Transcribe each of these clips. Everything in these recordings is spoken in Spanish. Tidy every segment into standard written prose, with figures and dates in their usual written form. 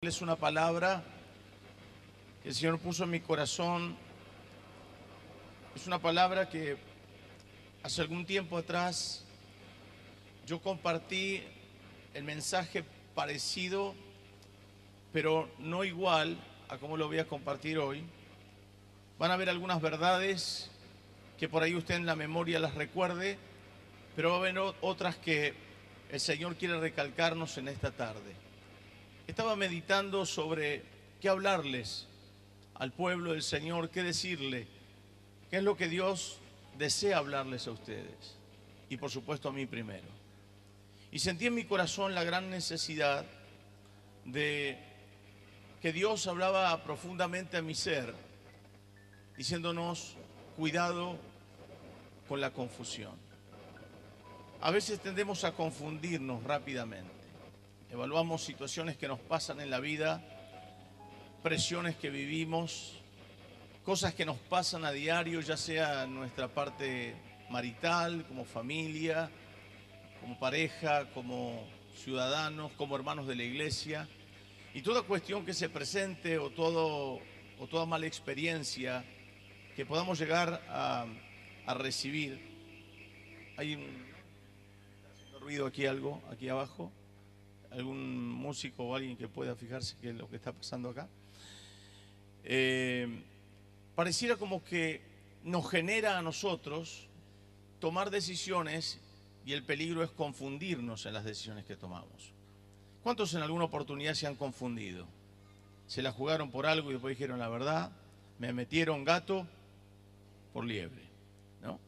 Es una palabra que el Señor puso en mi corazón. Es una palabra que hace algún tiempo atrás yo compartí el mensaje parecido, pero no igual a como lo voy a compartir hoy. Van a haber algunas verdades que por ahí usted en la memoria las recuerde, pero va a haber otras que el Señor quiere recalcarnos en esta tarde. Estaba meditando sobre qué hablarles al pueblo del Señor, qué decirle, qué es lo que Dios desea hablarles a ustedes y por supuesto a mí primero. Y sentí en mi corazón la gran necesidad de que Dios hablaba profundamente a mi ser, diciéndonos, cuidado con la confusión. A veces tendemos a confundirnos rápidamente. Evaluamos situaciones que nos pasan en la vida, presiones que vivimos, cosas que nos pasan a diario, ya sea en nuestra parte marital, como familia, como pareja, como ciudadanos, como hermanos de la iglesia. Y toda cuestión que se presente o toda mala experiencia que podamos llegar a recibir. Hay un ruido aquí, algo aquí abajo. Algún músico o alguien que pueda fijarse qué es lo que está pasando acá. Pareciera como que nos genera a nosotros tomar decisiones y el peligro es confundirnos en las decisiones que tomamos. ¿Cuántos en alguna oportunidad se han confundido? Se la jugaron por algo y después dijeron la verdad, me metieron gato por liebre, ¿no?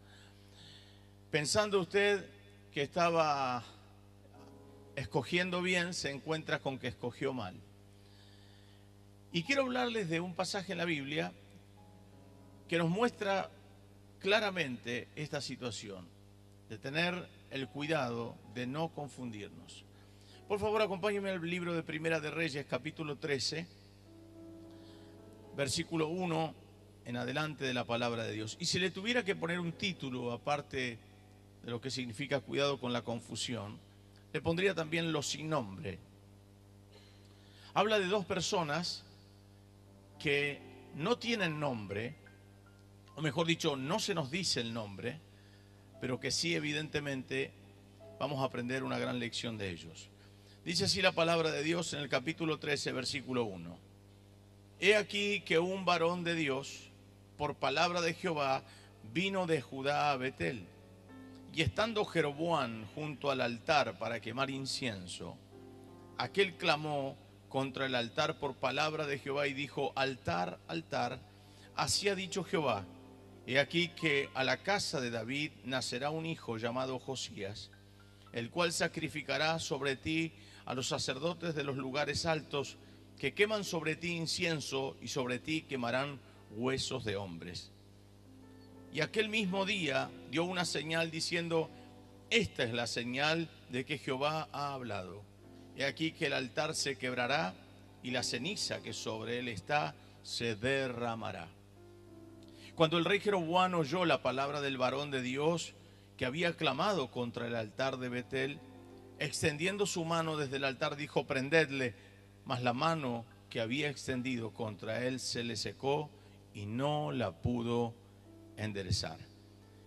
Pensando usted que estaba escogiendo bien, se encuentra con que escogió mal. Y quiero hablarles de un pasaje en la Biblia que nos muestra claramente esta situación, de tener el cuidado de no confundirnos. Por favor, acompáñenme al libro de Primera de Reyes, capítulo 13, versículo 1 en adelante de la palabra de Dios. Y si le tuviera que poner un título, aparte de lo que significa cuidado con la confusión, le pondría también Los sin nombre. Habla de dos personas que no tienen nombre, o mejor dicho, no se nos dice el nombre, pero que sí evidentemente vamos a aprender una gran lección de ellos. Dice así la palabra de Dios en el capítulo 13, versículo 1. He aquí que un varón de Dios, por palabra de Jehová, vino de Judá a Betel. Y estando Jeroboam junto al altar para quemar incienso, aquel clamó contra el altar por palabra de Jehová y dijo: altar, altar, así ha dicho Jehová, he aquí que a la casa de David nacerá un hijo llamado Josías, el cual sacrificará sobre ti a los sacerdotes de los lugares altos, que queman sobre ti incienso y sobre ti quemarán huesos de hombres. Y aquel mismo día dio una señal diciendo: esta es la señal de que Jehová ha hablado. He aquí que el altar se quebrará y la ceniza que sobre él está se derramará. Cuando el rey Jeroboam oyó la palabra del varón de Dios que había clamado contra el altar de Betel, extendiendo su mano desde el altar dijo: prendedle. Mas la mano que había extendido contra él se le secó y no la pudo enderezar.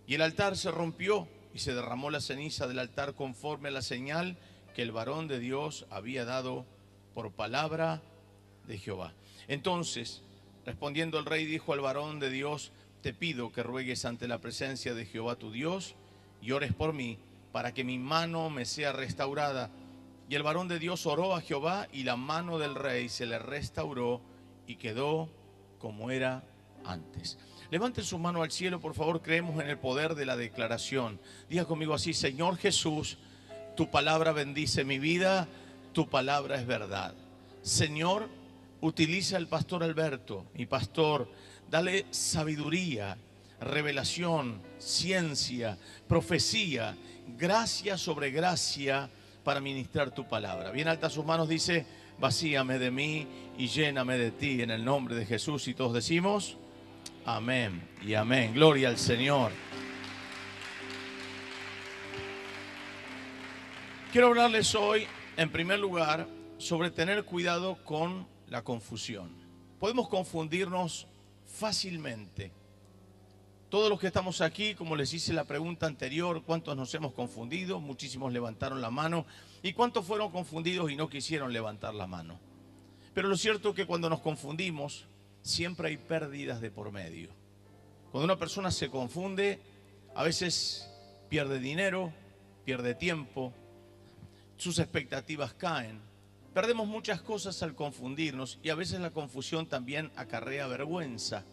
Y el altar se rompió y se derramó la ceniza del altar conforme a la señal que el varón de Dios había dado por palabra de Jehová. Entonces, respondiendo el rey, dijo al varón de Dios: te pido que ruegues ante la presencia de Jehová tu Dios y ores por mí, para que mi mano me sea restaurada. Y el varón de Dios oró a Jehová y la mano del rey se le restauró y quedó como era antes. Levanten su mano al cielo, por favor. Creemos en el poder de la declaración. Diga conmigo así: Señor Jesús, tu palabra bendice mi vida, tu palabra es verdad. Señor, utiliza al pastor Alberto, mi pastor, dale sabiduría, revelación, ciencia, profecía, gracia sobre gracia para ministrar tu palabra. Bien altas sus manos, dice: vacíame de mí y lléname de ti, en el nombre de Jesús. Y todos decimos amén y amén. Gloria al Señor. Quiero hablarles hoy, en primer lugar, sobre tener cuidado con la confusión. Podemos confundirnos fácilmente. Todos los que estamos aquí, como les hice la pregunta anterior, ¿cuántos nos hemos confundido? Muchísimos levantaron la mano. ¿Y cuántos fueron confundidos y no quisieron levantar la mano? Pero lo cierto es que cuando nos confundimos, siempre hay pérdidas de por medio. Cuando una persona se confunde, a veces pierde dinero, pierde tiempo, sus expectativas caen. Perdemos muchas cosas al confundirnos y a veces la confusión también acarrea vergüenza,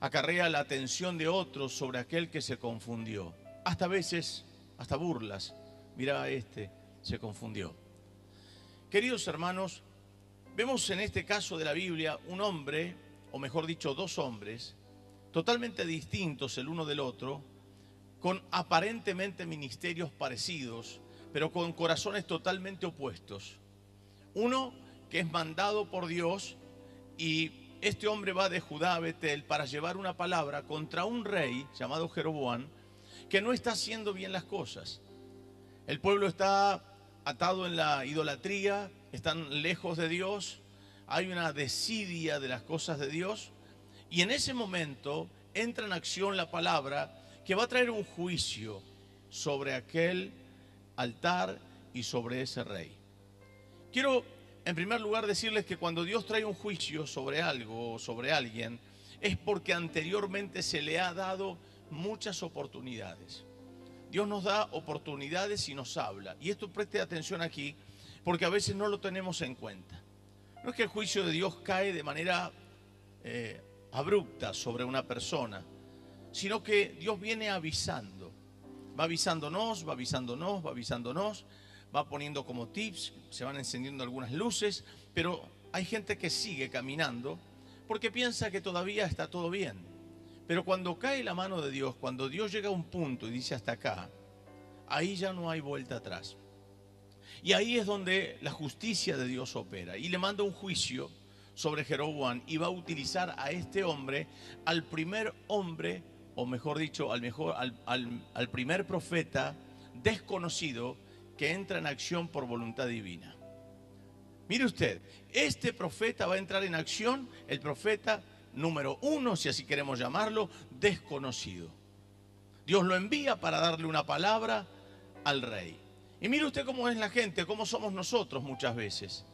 acarrea la atención de otros sobre aquel que se confundió. Hasta a veces, hasta burlas. Mirá, se confundió. Queridos hermanos, vemos en este caso de la Biblia un hombre, o mejor dicho, dos hombres, totalmente distintos el uno del otro, con aparentemente ministerios parecidos, pero con corazones totalmente opuestos. Uno que es mandado por Dios y este hombre va de Judá a Betel para llevar una palabra contra un rey llamado Jeroboam que no está haciendo bien las cosas. El pueblo está atado en la idolatría, están lejos de Dios, hay una desidia de las cosas de Dios y en ese momento entra en acción la palabra que va a traer un juicio sobre aquel altar y sobre ese rey. Quiero en primer lugar decirles que cuando Dios trae un juicio sobre algo o sobre alguien es porque anteriormente se le ha dado muchas oportunidades. Dios nos da oportunidades y nos habla. Y esto preste atención aquí porque a veces no lo tenemos en cuenta. No es que el juicio de Dios cae de manera abrupta sobre una persona, sino que Dios viene avisando. Va avisándonos, va avisándonos, va avisándonos, va poniendo como tips, se van encendiendo algunas luces, pero hay gente que sigue caminando porque piensa que todavía está todo bien. Pero cuando cae la mano de Dios, cuando Dios llega a un punto y dice hasta acá, ahí ya no hay vuelta atrás. Y ahí es donde la justicia de Dios opera y le manda un juicio sobre Jeroboam y va a utilizar a este hombre, al primer hombre, o mejor dicho, al primer profeta desconocido que entra en acción por voluntad divina. Mire usted, este profeta va a entrar en acción, el profeta número 1, si así queremos llamarlo, desconocido. Dios lo envía para darle una palabra al rey. Y mire usted cómo es la gente, cómo somos nosotros muchas veces.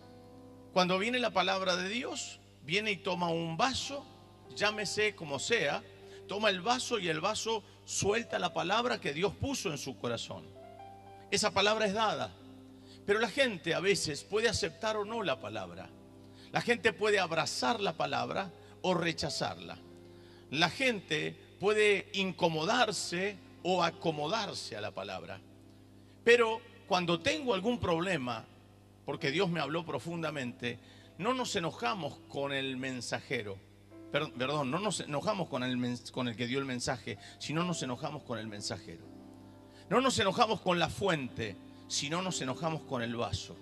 Cuando viene la palabra de Dios, viene y toma un vaso, llámese como sea, toma el vaso y el vaso suelta la palabra que Dios puso en su corazón. Esa palabra es dada, pero la gente a veces puede aceptar o no la palabra. La gente puede abrazar la palabra o rechazarla. La gente puede incomodarse o acomodarse a la palabra. Pero cuando tengo algún problema, porque Dios me habló profundamente, no nos enojamos con el mensajero. Perdón, no nos enojamos con el que dio el mensaje, sino nos enojamos con el mensajero. No nos enojamos con la fuente, sino nos enojamos con el vaso.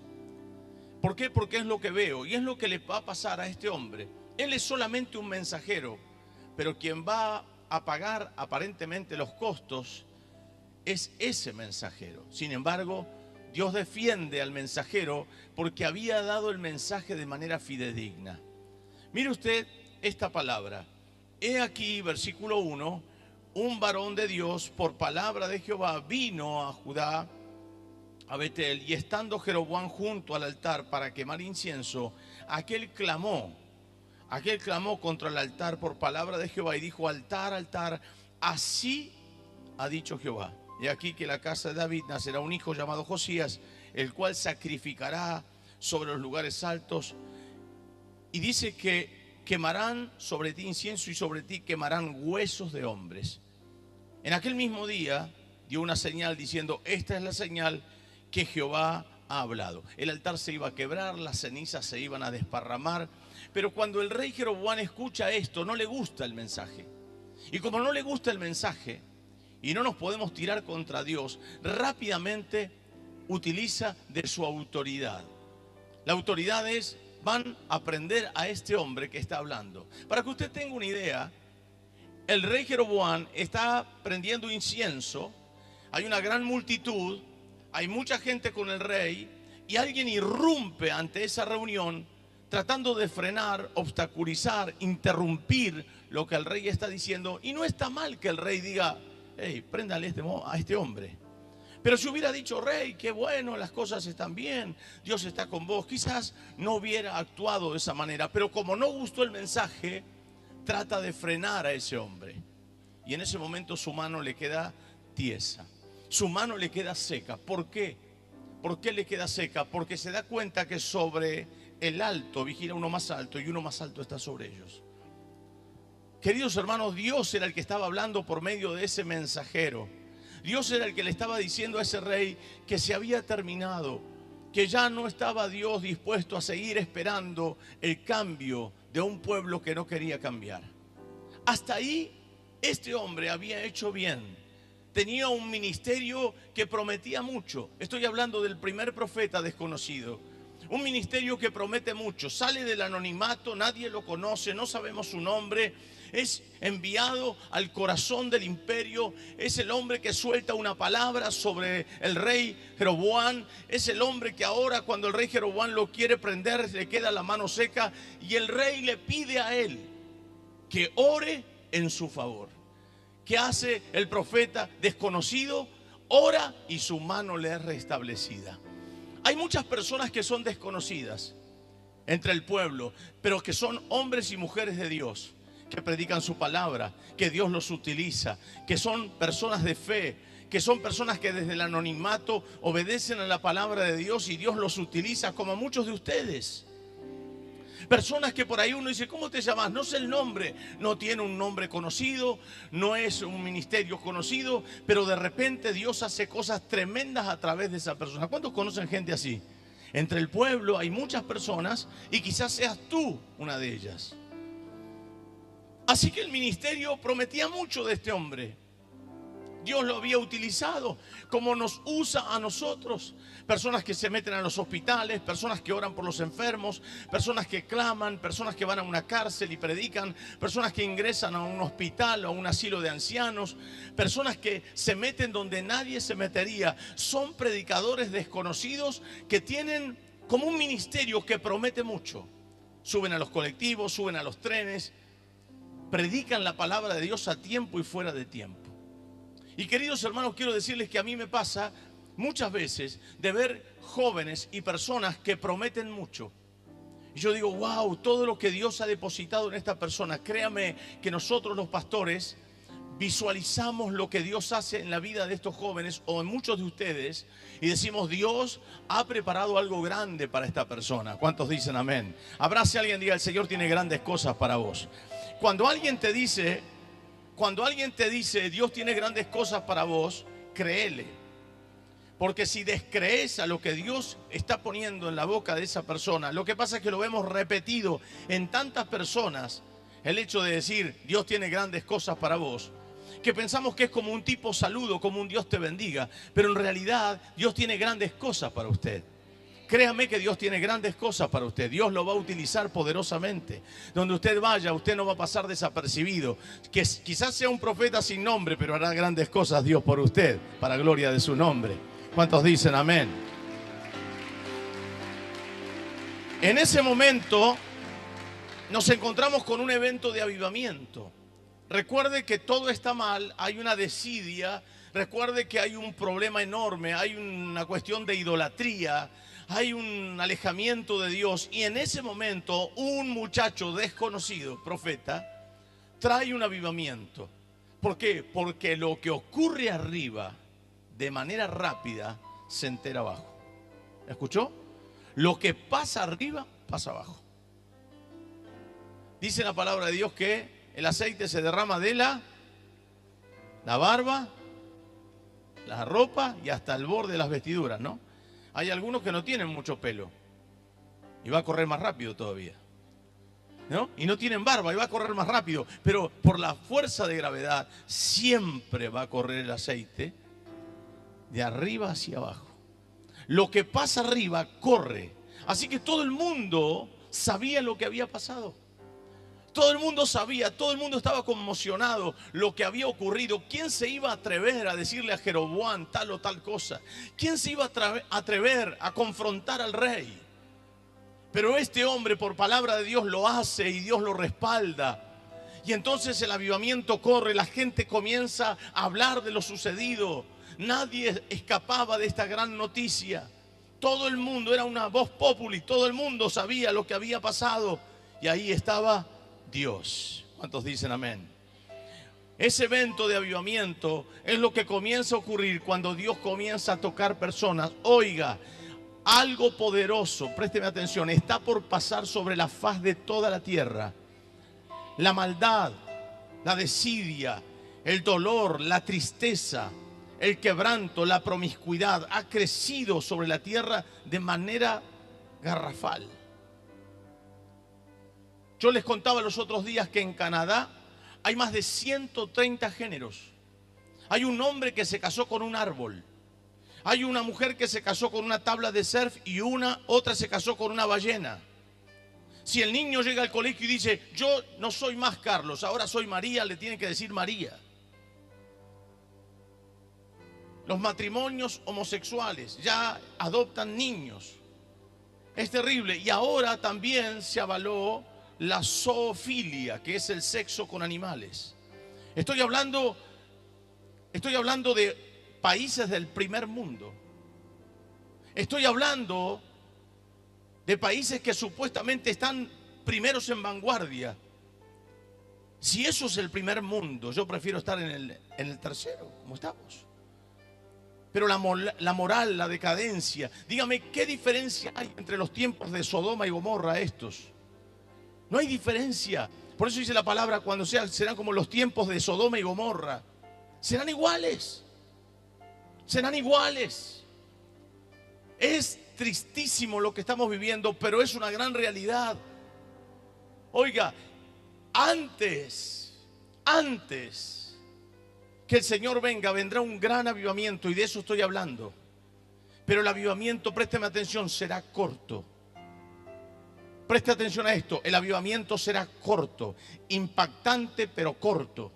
¿Por qué? Porque es lo que veo y es lo que le va a pasar a este hombre. Él es solamente un mensajero, pero quien va a pagar aparentemente los costos es ese mensajero. Sin embargo, Dios defiende al mensajero porque había dado el mensaje de manera fidedigna. Mire usted esta palabra. He aquí, versículo 1, un varón de Dios por palabra de Jehová vino a Judá, a Betel, y estando Jeroboam junto al altar para quemar incienso, aquel clamó contra el altar por palabra de Jehová y dijo: altar, altar, así ha dicho Jehová. Y aquí que la casa de David nacerá un hijo llamado Josías, el cual sacrificará sobre los lugares altos. Y dice que quemarán sobre ti incienso y sobre ti quemarán huesos de hombres. En aquel mismo día dio una señal diciendo: esta es la señal que Jehová ha hablado. El altar se iba a quebrar, las cenizas se iban a desparramar. Pero cuando el rey Jeroboam escucha esto, no le gusta el mensaje. Y como no le gusta el mensaje, y no nos podemos tirar contra Dios, rápidamente utiliza de su autoridad. La autoridad es: van a prender a este hombre que está hablando. Para que usted tenga una idea, el rey Jeroboam está prendiendo incienso, hay una gran multitud, hay mucha gente con el rey, y alguien irrumpe ante esa reunión tratando de frenar, obstaculizar, interrumpir lo que el rey está diciendo. Y no está mal que el rey diga: hey, préndale a este hombre. Pero si hubiera dicho: rey, qué bueno, las cosas están bien, Dios está con vos, quizás no hubiera actuado de esa manera. Pero como no gustó el mensaje, trata de frenar a ese hombre. Y en ese momento su mano le queda tiesa, su mano le queda seca. ¿Por qué? ¿Por qué le queda seca? Porque se da cuenta que sobre el alto vigila uno más alto, y uno más alto está sobre ellos. Queridos hermanos, Dios era el que estaba hablando por medio de ese mensajero. Dios era el que le estaba diciendo a ese rey que se había terminado, que ya no estaba Dios dispuesto a seguir esperando el cambio de un pueblo que no quería cambiar. Hasta ahí este hombre había hecho bien. Tenía un ministerio que prometía mucho. Estoy hablando del primer profeta desconocido. Un ministerio que promete mucho. Sale del anonimato, nadie lo conoce, no sabemos su nombre. Es enviado al corazón del imperio. Es el hombre que suelta una palabra sobre el rey Jeroboam. Es el hombre que ahora, cuando el rey Jeroboam lo quiere prender, le queda la mano seca. Y el rey le pide a él que ore en su favor. ¿Qué hace el profeta desconocido? Ora y su mano le es restablecida. Hay muchas personas que son desconocidas entre el pueblo, pero que son hombres y mujeres de Dios, que predican su palabra, que Dios los utiliza, que son personas de fe, que son personas que desde el anonimato obedecen a la palabra de Dios y Dios los utiliza, como a muchos de ustedes. Personas que por ahí uno dice: ¿cómo te llamas? No sé el nombre. No tiene un nombre conocido, no es un ministerio conocido, pero de repente Dios hace cosas tremendas a través de esa persona. ¿Cuántos conocen gente así? Entre el pueblo hay muchas personas y quizás seas tú una de ellas. Así que el ministerio prometía mucho de este hombre. Dios lo había utilizado como nos usa a nosotros. Personas que se meten a los hospitales, personas que oran por los enfermos, personas que claman, personas que van a una cárcel y predican, personas que ingresan a un hospital o a un asilo de ancianos, personas que se meten donde nadie se metería. Son predicadores desconocidos que tienen como un ministerio que promete mucho. Suben a los colectivos, suben a los trenes, predican la palabra de Dios a tiempo y fuera de tiempo. Y queridos hermanos, quiero decirles que a mí me pasa muchas veces de ver jóvenes y personas que prometen mucho. Y yo digo: wow, todo lo que Dios ha depositado en esta persona. Créame que nosotros los pastores visualizamos lo que Dios hace en la vida de estos jóvenes o en muchos de ustedes y decimos: Dios ha preparado algo grande para esta persona. ¿Cuántos dicen amén? Abrace a alguien y diga: el Señor tiene grandes cosas para vos. Cuando alguien te dice Dios tiene grandes cosas para vos, créele. Porque si descrees a lo que Dios está poniendo en la boca de esa persona, lo que pasa es que lo vemos repetido en tantas personas, el hecho de decir Dios tiene grandes cosas para vos, que pensamos que es como un tipo saludo, como un Dios te bendiga, pero en realidad Dios tiene grandes cosas para usted. Créame que Dios tiene grandes cosas para usted. Dios lo va a utilizar poderosamente. Donde usted vaya, usted no va a pasar desapercibido. Que quizás sea un profeta sin nombre, pero hará grandes cosas Dios por usted, para gloria de su nombre. ¿Cuántos dicen amén? En ese momento nos encontramos con un evento de avivamiento. Recuerde que todo está mal, hay una desidia. Recuerde que hay un problema enorme, hay una cuestión de idolatría, hay un alejamiento de Dios. Y en ese momento un muchacho desconocido, profeta, trae un avivamiento. ¿Por qué? Porque lo que ocurre arriba de manera rápida se entera abajo. ¿Escuchó? Lo que pasa arriba pasa abajo. Dice la palabra de Dios que el aceite se derrama de la barba, la ropa y hasta el borde de las vestiduras, ¿no? Hay algunos que no tienen mucho pelo y va a correr más rápido todavía, ¿no? Y no tienen barba y va a correr más rápido, pero por la fuerza de gravedad siempre va a correr el aceite de arriba hacia abajo. Lo que pasa arriba corre. Así que todo el mundo sabía lo que había pasado. Todo el mundo sabía, todo el mundo estaba conmocionado lo que había ocurrido. ¿Quién se iba a atrever a decirle a Jeroboam tal o tal cosa? ¿Quién se iba a atrever a confrontar al rey? Pero este hombre, por palabra de Dios, lo hace y Dios lo respalda. Y entonces el avivamiento corre, la gente comienza a hablar de lo sucedido. Nadie escapaba de esta gran noticia. Todo el mundo, era una voz populi, todo el mundo sabía lo que había pasado. Y ahí estaba Dios. ¿Cuántos dicen amén? Ese evento de avivamiento es lo que comienza a ocurrir cuando Dios comienza a tocar personas. Oiga, algo poderoso, présteme atención, está por pasar sobre la faz de toda la tierra. La maldad, la desidia, el dolor, la tristeza, el quebranto, la promiscuidad ha crecido sobre la tierra de manera garrafal. Yo les contaba los otros días que en Canadá hay más de 130 géneros. Hay un hombre que se casó con un árbol. Hay una mujer que se casó con una tabla de surf y otra se casó con una ballena. Si el niño llega al colegio y dice, yo no soy más Carlos, ahora soy María, le tienen que decir María. Los matrimonios homosexuales ya adoptan niños. Es terrible. Y ahora también se avaló la zoofilia, que es el sexo con animales. Estoy hablando de países del primer mundo. Estoy hablando de países que supuestamente están primeros en vanguardia. Si eso es el primer mundo, yo prefiero estar en el tercero, como estamos. Pero la moral, la decadencia, dígame, ¿qué diferencia hay entre los tiempos de Sodoma y Gomorra estos? No hay diferencia. Por eso dice la palabra, cuando serán como los tiempos de Sodoma y Gomorra. Serán iguales. Serán iguales. Es tristísimo lo que estamos viviendo, pero es una gran realidad. Oiga, antes que el Señor venga, vendrá un gran avivamiento, y de eso estoy hablando. Pero el avivamiento, présteme atención, será corto. Preste atención a esto, el avivamiento será corto, impactante pero corto.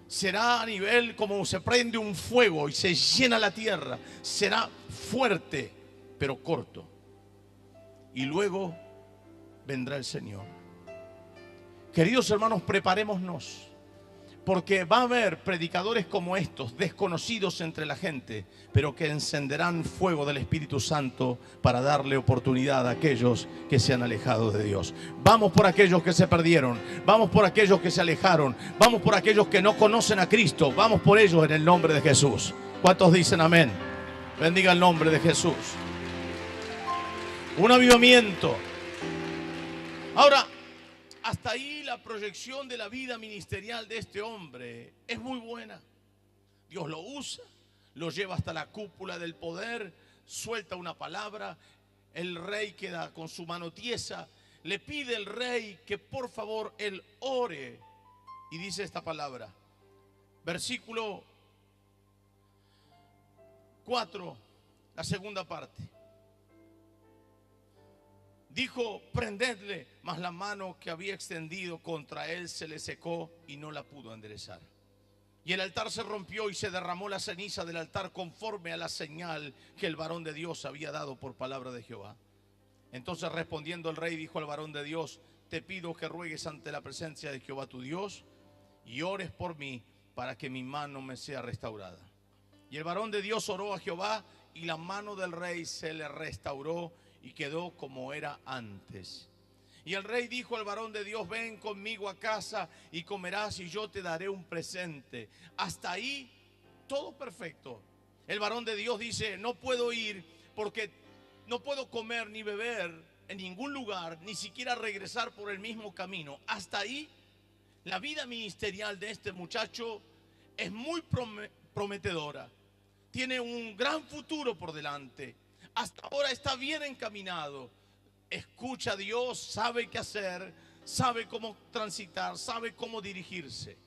Será a nivel como se prende un fuego y se llena la tierra. Será fuerte pero corto. Y luego vendrá el Señor. Queridos hermanos, preparémonos, porque va a haber predicadores como estos, desconocidos entre la gente, pero que encenderán fuego del Espíritu Santo para darle oportunidad a aquellos que se han alejado de Dios. Vamos por aquellos que se perdieron, vamos por aquellos que se alejaron, vamos por aquellos que no conocen a Cristo, vamos por ellos en el nombre de Jesús. ¿Cuántos dicen amén? Bendiga el nombre de Jesús. Un avivamiento. Ahora, hasta ahí la proyección de la vida ministerial de este hombre es muy buena. Dios lo usa, lo lleva hasta la cúpula del poder, suelta una palabra, el rey queda con su mano tiesa, le pide el rey que por favor él ore, y dice esta palabra, versículo 4, la segunda parte. Dijo, prendedle, mas la mano que había extendido contra él se le secó y no la pudo enderezar. Y el altar se rompió y se derramó la ceniza del altar conforme a la señal que el varón de Dios había dado por palabra de Jehová. Entonces respondiendo el rey dijo al varón de Dios, te pido que ruegues ante la presencia de Jehová tu Dios y ores por mí para que mi mano me sea restaurada. Y el varón de Dios oró a Jehová y la mano del rey se le restauró y quedó como era antes. Y el rey dijo al varón de Dios, ven conmigo a casa y comerás y yo te daré un presente. Hasta ahí todo perfecto. El varón de Dios dice, no puedo ir porque no puedo comer ni beber en ningún lugar, ni siquiera regresar por el mismo camino. Hasta ahí la vida ministerial de este muchacho es muy prometedora. Tiene un gran futuro por delante. Hasta ahora está bien encaminado. Escucha a Dios, sabe qué hacer, sabe cómo transitar, sabe cómo dirigirse.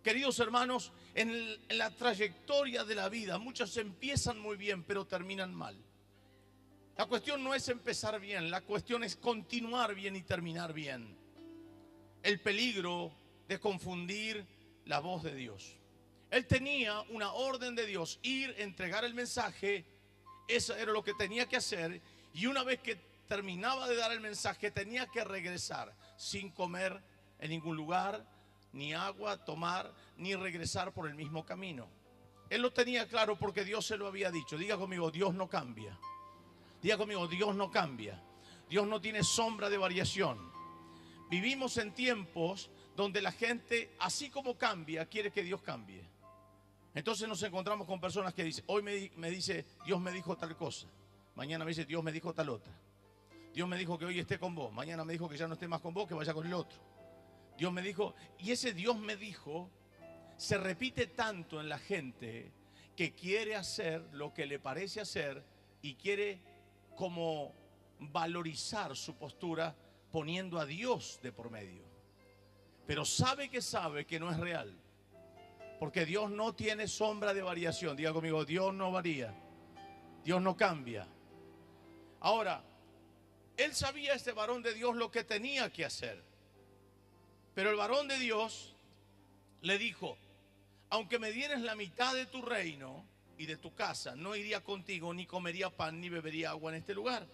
Queridos hermanos, en la trayectoria de la vida, muchos empiezan muy bien, pero terminan mal. La cuestión no es empezar bien, la cuestión es continuar bien y terminar bien. el peligro de confundir la voz de Dios. Él tenía una orden de Dios, ir, entregar el mensaje, eso era lo que tenía que hacer, y una vez que terminaba de dar el mensaje tenía que regresar sin comer en ningún lugar, ni agua tomar, ni regresar por el mismo camino. Él lo tenía claro porque Dios se lo había dicho. Diga conmigo, Dios no cambia. Diga conmigo, Dios no cambia. Dios no tiene sombra de variación. Vivimos en tiempos donde la gente, así como cambia, quiere que Dios cambie. Entonces nos encontramos con personas que dicen, hoy me dice, Dios me dijo tal cosa. Mañana me dice, Dios me dijo tal otra. Dios me dijo que hoy esté con vos. Mañana me dijo que ya no esté más con vos, que vaya con el otro. Dios me dijo, y ese Dios me dijo se repite tanto en la gente que quiere hacer lo que le parece hacer y quiere como valorizar su postura poniendo a Dios de por medio. Pero sabe que no es real. Porque Dios no tiene sombra de variación. Diga conmigo, Dios no varía. Dios no cambia. Ahora, él sabía, este varón de Dios, lo que tenía que hacer. Pero el varón de Dios le dijo, aunque me dieres la mitad de tu reino y de tu casa, no iría contigo, ni comería pan, ni bebería agua en este lugar.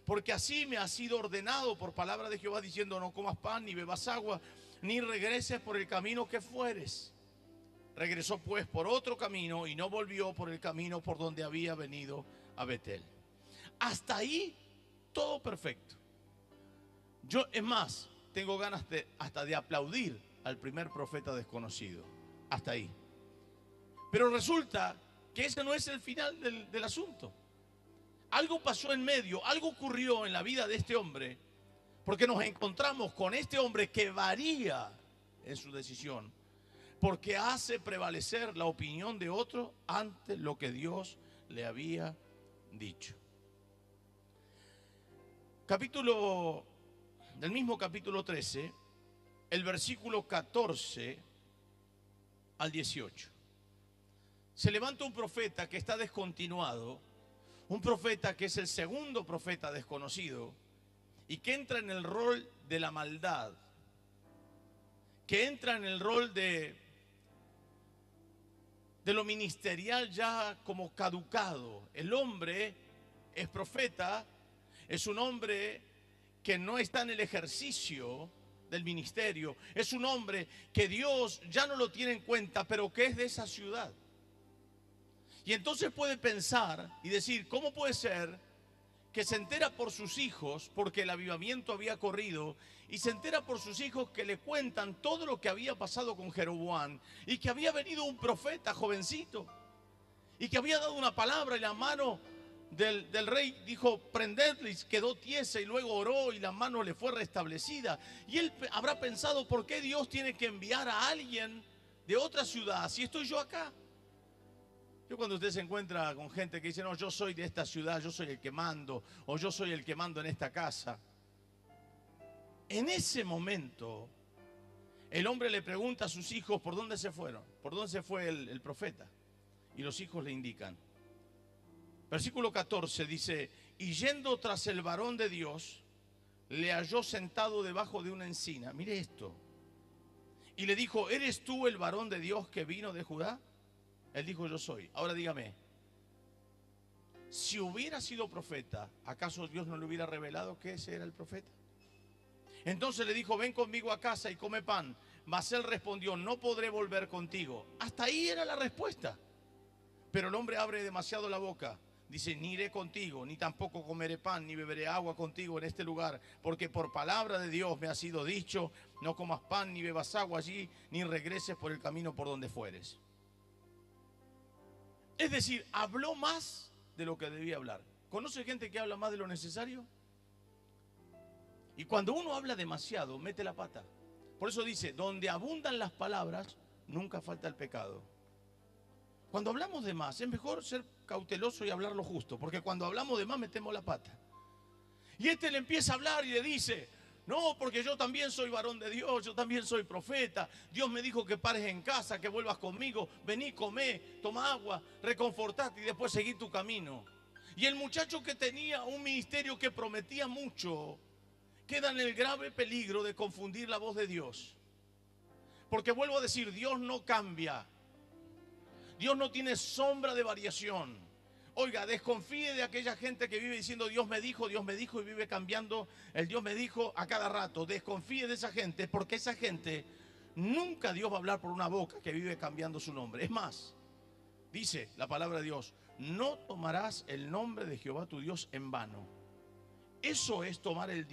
Porque así me ha sido ordenado por palabra de Jehová, diciendo, no comas pan, ni bebas agua, ni regreses por el camino que fueres. Regresó pues por otro camino y no volvió por el camino por donde había venido a Betel. Hasta ahí todo perfecto. Yo, es más, tengo ganas hasta de aplaudir al primer profeta desconocido. Hasta ahí. Pero resulta que ese no es el final del asunto. Algo pasó en medio, algo ocurrió en la vida de este hombre, porque nos encontramos con este hombre que varía en su decisión, porque hace prevalecer la opinión de otro ante lo que Dios le había dicho. Del mismo capítulo 13, el versículo 14 al 18. Se levanta un profeta que está descontinuado, un profeta que es el segundo profeta desconocido y que entra en el rol de la maldad, que entra en el rol de lo ministerial ya como caducado. El hombre es profeta, es un hombre que no está en el ejercicio del ministerio, es un hombre que Dios ya no lo tiene en cuenta, pero que es de esa ciudad. Y entonces puede pensar y decir, ¿cómo puede ser que se entera por sus hijos, porque el avivamiento había corrido, y se entera por sus hijos que le cuentan todo lo que había pasado con Jeroboam, y que había venido un profeta jovencito, y que había dado una palabra, y la mano del rey dijo, prendedle, y quedó tiesa, y luego oró, y la mano le fue restablecida? Y él habrá pensado, ¿por qué Dios tiene que enviar a alguien de otra ciudad si estoy yo acá? Yo, cuando usted se encuentra con gente que dice, no, yo soy de esta ciudad, yo soy el que mando, o yo soy el que mando en esta casa. En ese momento, el hombre le pregunta a sus hijos por dónde se fueron, por dónde se fue el profeta. Y los hijos le indican. Versículo 14 dice, y yendo tras el varón de Dios, le halló sentado debajo de una encina. Mire esto. Y le dijo, ¿eres tú el varón de Dios que vino de Judá? Él dijo, yo soy. Ahora dígame, si hubiera sido profeta, ¿acaso Dios no le hubiera revelado que ese era el profeta? Entonces le dijo, ven conmigo a casa y come pan. Mas él respondió, no podré volver contigo. Hasta ahí era la respuesta. Pero el hombre abre demasiado la boca. Dice, ni iré contigo, ni tampoco comeré pan, ni beberé agua contigo en este lugar, porque por palabra de Dios me ha sido dicho, no comas pan, ni bebas agua allí, ni regreses por el camino por donde fueres. Es decir, habló más de lo que debía hablar. ¿Conoce gente que habla más de lo necesario? Y cuando uno habla demasiado, mete la pata. Por eso dice, donde abundan las palabras, nunca falta el pecado. Cuando hablamos de más, es mejor ser cauteloso y hablar lo justo, porque cuando hablamos de más, metemos la pata. Y este le empieza a hablar y le dice, no, porque yo también soy varón de Dios, yo también soy profeta. Dios me dijo que pares en casa, que vuelvas conmigo. Vení, comé, toma agua, reconfortate y después seguí tu camino. Y el muchacho que tenía un ministerio que prometía mucho, queda en el grave peligro de confundir la voz de Dios. Porque vuelvo a decir, Dios no cambia. Dios no tiene sombra de variación. Oiga, desconfíe de aquella gente que vive diciendo Dios me dijo y vive cambiando el Dios me dijo a cada rato. Desconfíe de esa gente, porque esa gente nunca Dios va a hablar por una boca que vive cambiando su nombre. Es más, dice la palabra de Dios, no tomarás el nombre de Jehová tu Dios en vano. Eso es tomar el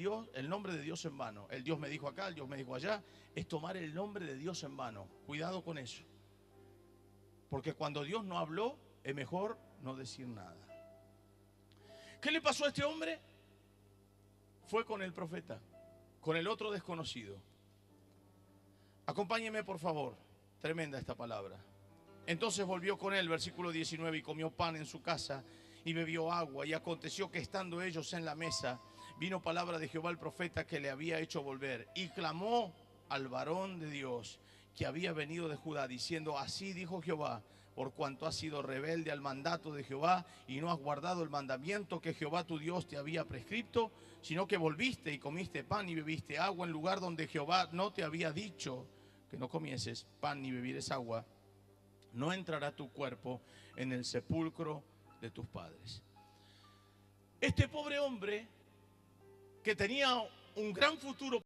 nombre de Dios en vano. El Dios me dijo acá, el Dios me dijo allá. Es tomar el nombre de Dios en vano. Cuidado con eso. Porque cuando Dios no habló, es mejor no decir nada. ¿Qué le pasó a este hombre? Fue con el profeta, con el otro desconocido. Acompáñeme por favor. Tremenda esta palabra. Entonces volvió con él, versículo 19, y comió pan en su casa y bebió agua. Y aconteció que estando ellos en la mesa, vino palabra de Jehová al profeta que le había hecho volver. Y clamó al varón de Dios que había venido de Judá, diciendo, así dijo Jehová, por cuanto has sido rebelde al mandato de Jehová y no has guardado el mandamiento que Jehová tu Dios te había prescripto, sino que volviste y comiste pan y bebiste agua en lugar donde Jehová no te había dicho que no comieses pan ni bebieres agua, no entrará tu cuerpo en el sepulcro de tus padres. Este pobre hombre que tenía un gran futuro